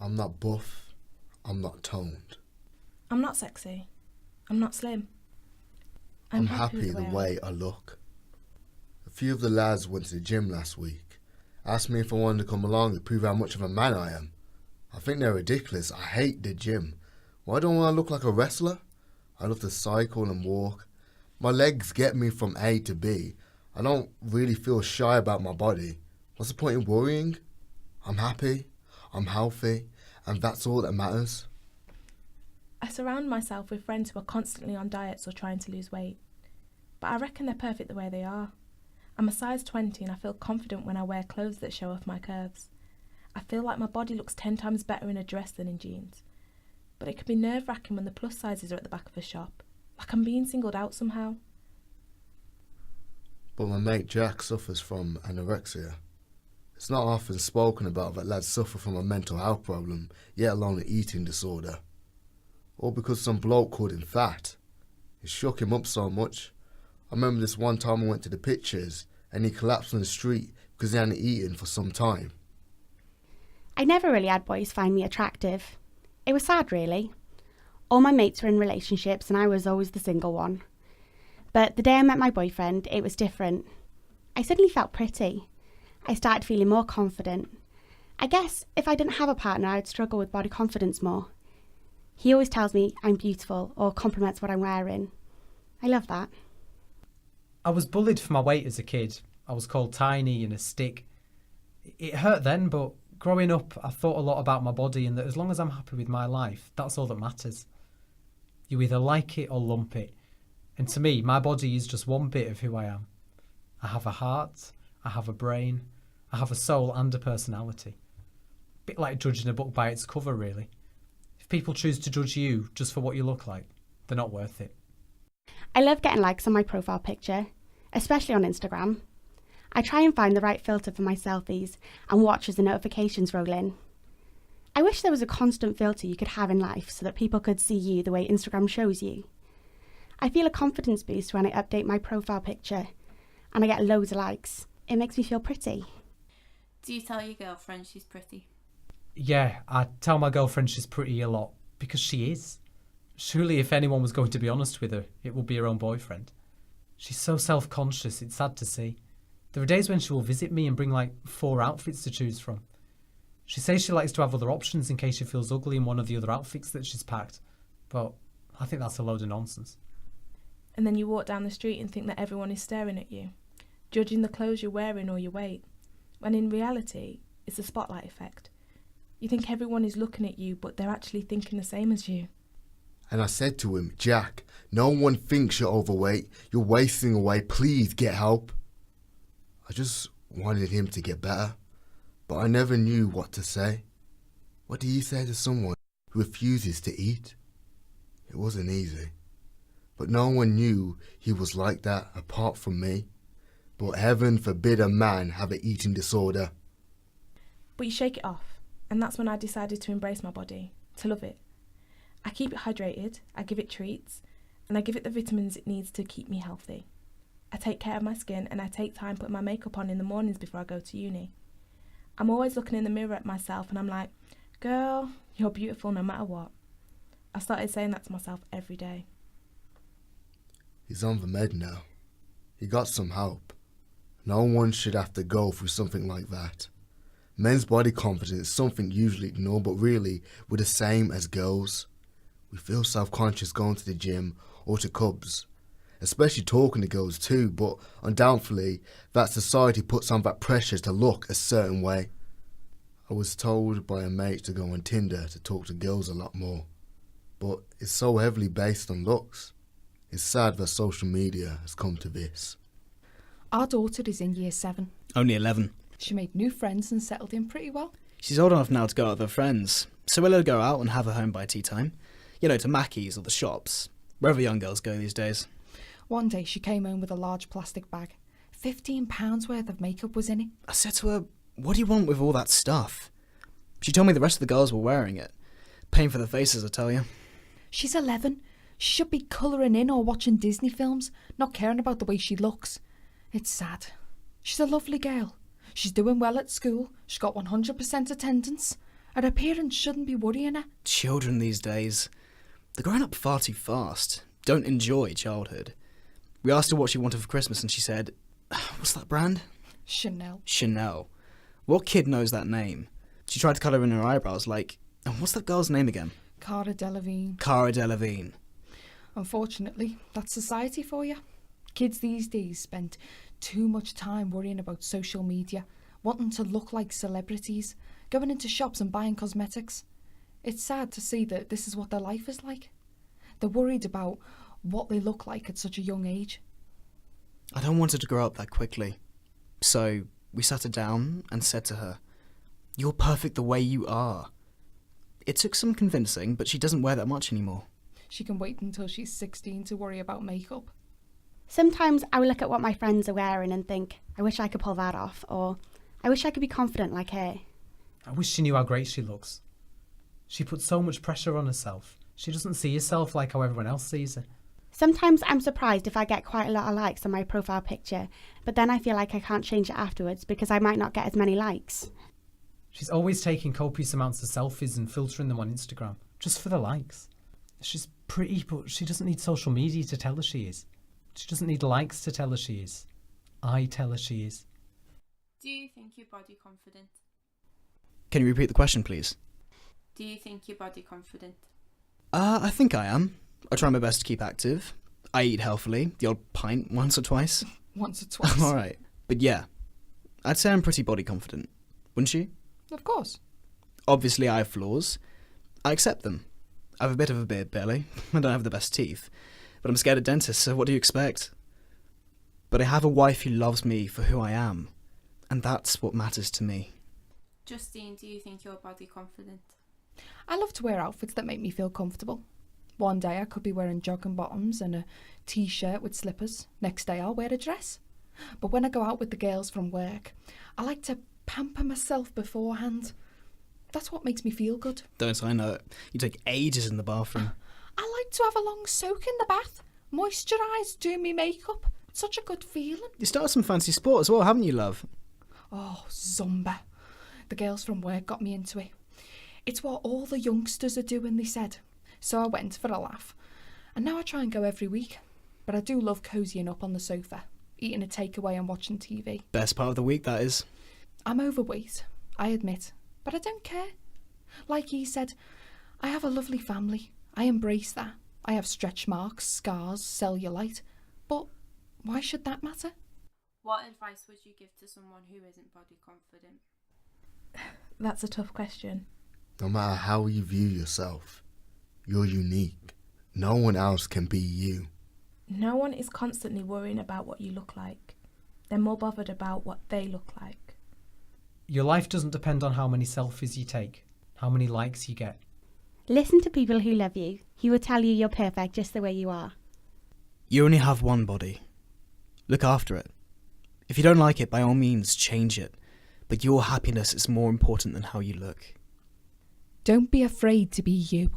I'm not buff. I'm not toned. I'm not sexy. I'm not slim. I'm happy the way I look. A few of the lads went to the gym last week. Asked me if I wanted to come along to prove how much of a man I am. I think they're ridiculous. I hate the gym. Why don't I look like a wrestler? I love to cycle and walk. My legs get me from A to B. I don't really feel shy about my body. What's the point in worrying? I'm happy, I'm healthy, and that's all that matters. I surround myself with friends who are constantly on diets or trying to lose weight. But I reckon they're perfect the way they are. I'm a size 20 and I feel confident when I wear clothes that show off my curves. I feel like my body looks 10 times better in a dress than in jeans. But it can be nerve-wracking when the plus sizes are at the back of a shop. Like I'm being singled out somehow. But my mate Jack suffers from anorexia. It's not often spoken about that lads suffer from a mental health problem, yet alone an eating disorder. All because some bloke called him fat. It shook him up so much. I remember this one time I went to the pictures and he collapsed on the street because he hadn't eaten for some time. I never really had boys find me attractive. It was sad, really. All my mates were in relationships and I was always the single one. But the day I met my boyfriend, it was different. I suddenly felt pretty. I started feeling more confident. I guess if I didn't have a partner, I'd struggle with body confidence more. He always tells me I'm beautiful or compliments what I'm wearing. I love that. I was bullied for my weight as a kid. I was called tiny and a stick. It hurt then, but growing up, I thought a lot about my body and that as long as I'm happy with my life, that's all that matters. You either like it or lump it. And to me, my body is just one bit of who I am. I have a heart, I have a brain, I have a soul and a personality. A bit like judging a book by its cover, really. If people choose to judge you just for what you look like, they're not worth it. I love getting likes on my profile picture, especially on Instagram. I try and find the right filter for my selfies and watch as the notifications roll in. I wish there was a constant filter you could have in life so that people could see you the way Instagram shows you. I feel a confidence boost when I update my profile picture and I get loads of likes. It makes me feel pretty. Do you tell your girlfriend she's pretty? Yeah, I tell my girlfriend she's pretty a lot because she is. Surely if anyone was going to be honest with her, it would be her own boyfriend. She's so self-conscious, it's sad to see. There are days when she will visit me and bring like 4 outfits to choose from. She says she likes to have other options in case she feels ugly in one of the other outfits that she's packed. But I think that's a load of nonsense. And then you walk down the street and think that everyone is staring at you, judging the clothes you're wearing or your weight, when in reality, it's a spotlight effect. You think everyone is looking at you, but they're actually thinking the same as you. And I said to him, Jack, no one thinks you're overweight. You're wasting away. Please get help. I just wanted him to get better, but I never knew what to say. What do you say to someone who refuses to eat? It wasn't easy. But no one knew he was like that apart from me. But heaven forbid a man have an eating disorder. But you shake it off, and that's when I decided to embrace my body, to love it. I keep it hydrated, I give it treats, and I give it the vitamins it needs to keep me healthy. I take care of my skin and I take time putting my makeup on in the mornings before I go to uni. I'm always looking in the mirror at myself and I'm like, girl, you're beautiful no matter what. I started saying that to myself every day. He's on the med now. He got some help. No one should have to go through something like that. Men's body confidence is something usually ignored, but really we're the same as girls. We feel self-conscious going to the gym or to clubs, especially talking to girls too, but undoubtedly that society puts on that pressure to look a certain way. I was told by a mate to go on Tinder to talk to girls a lot more, but it's so heavily based on looks. It's sad that social media has come to this. Our daughter is in year 7. Only 11. She made new friends and settled in pretty well. She's old enough now to go out with her friends, so we'll let her go out and have her home by tea time. You know, to Mackey's or the shops, wherever young girls go these days. One day she came home with a large plastic bag. £15 worth of makeup was in it. I said to her, what do you want with all that stuff? She told me the rest of the girls were wearing it. Paying for the faces, I tell you. She's 11. She should be colouring in or watching Disney films, not caring about the way she looks. It's sad. She's a lovely girl. She's doing well at school. She's got 100% attendance. Her appearance shouldn't be worrying her. Children these days, they're growing up far too fast. Don't enjoy childhood. We asked her what she wanted for Christmas and she said, what's that brand? Chanel. Chanel. What kid knows that name? She tried to colour in her eyebrows like, and what's that girl's name again? Cara Delevingne. Cara Delevingne. Unfortunately, that's society for you. Kids these days spend too much time worrying about social media, wanting to look like celebrities, going into shops and buying cosmetics. It's sad to see that this is what their life is like. They're worried about what they look like at such a young age. I don't want her to grow up that quickly. So we sat her down and said to her, "You're perfect the way you are." It took some convincing, but she doesn't wear that much anymore. She can wait until she's 16 to worry about makeup. Sometimes I will look at what my friends are wearing and think, I wish I could pull that off, or I wish I could be confident like her. I wish she knew how great she looks. She puts so much pressure on herself. She doesn't see herself like how everyone else sees her. Sometimes I'm surprised if I get quite a lot of likes on my profile picture, but then I feel like I can't change it afterwards because I might not get as many likes. She's always taking copious amounts of selfies and filtering them on Instagram, just for the likes. She's pretty, but she doesn't need social media to tell her she is. She doesn't need likes to tell her she is. I tell her she is. Do you think you're body confident? Can you repeat the question, please? Do you think you're body confident? I think I am. I try my best to keep active. I eat healthily, the odd pint once or twice. Once or twice. I'm alright. But yeah, I'd say I'm pretty body confident. Wouldn't you? Of course. Obviously I have flaws. I accept them. I have a bit of a beard belly. I don't have the best teeth. But I'm scared of dentists, so what do you expect? But I have a wife who loves me for who I am. And that's what matters to me. Justine, do you think you're body confident? I love to wear outfits that make me feel comfortable. One day I could be wearing jogging bottoms and a t-shirt with slippers. Next day I'll wear a dress. But when I go out with the girls from work, I like to pamper myself beforehand. That's what makes me feel good. Don't I know it? You take ages in the bathroom. I like to have a long soak in the bath, moisturise, do me makeup. It's such a good feeling. You started some fancy sport as well, haven't you, love? Oh, Zumba. The girls from work got me into it. It's what all the youngsters are doing, they said. So I went for a laugh. And now I try and go every week. But I do love cozying up on the sofa, eating a takeaway and watching TV. Best part of the week, that is. I'm overweight, I admit, but I don't care. Like he said, I have a lovely family. I embrace that. I have stretch marks, scars, cellulite. But why should that matter? What advice would you give to someone who isn't body confident? That's a tough question. No matter how you view yourself, you're unique. No one else can be you. No one is constantly worrying about what you look like. They're more bothered about what they look like. Your life doesn't depend on how many selfies you take, how many likes you get. Listen to people who love you, who will tell you you're perfect just the way you are. You only have one body. Look after it. If you don't like it, by all means, change it. But your happiness is more important than how you look. Don't be afraid to be you.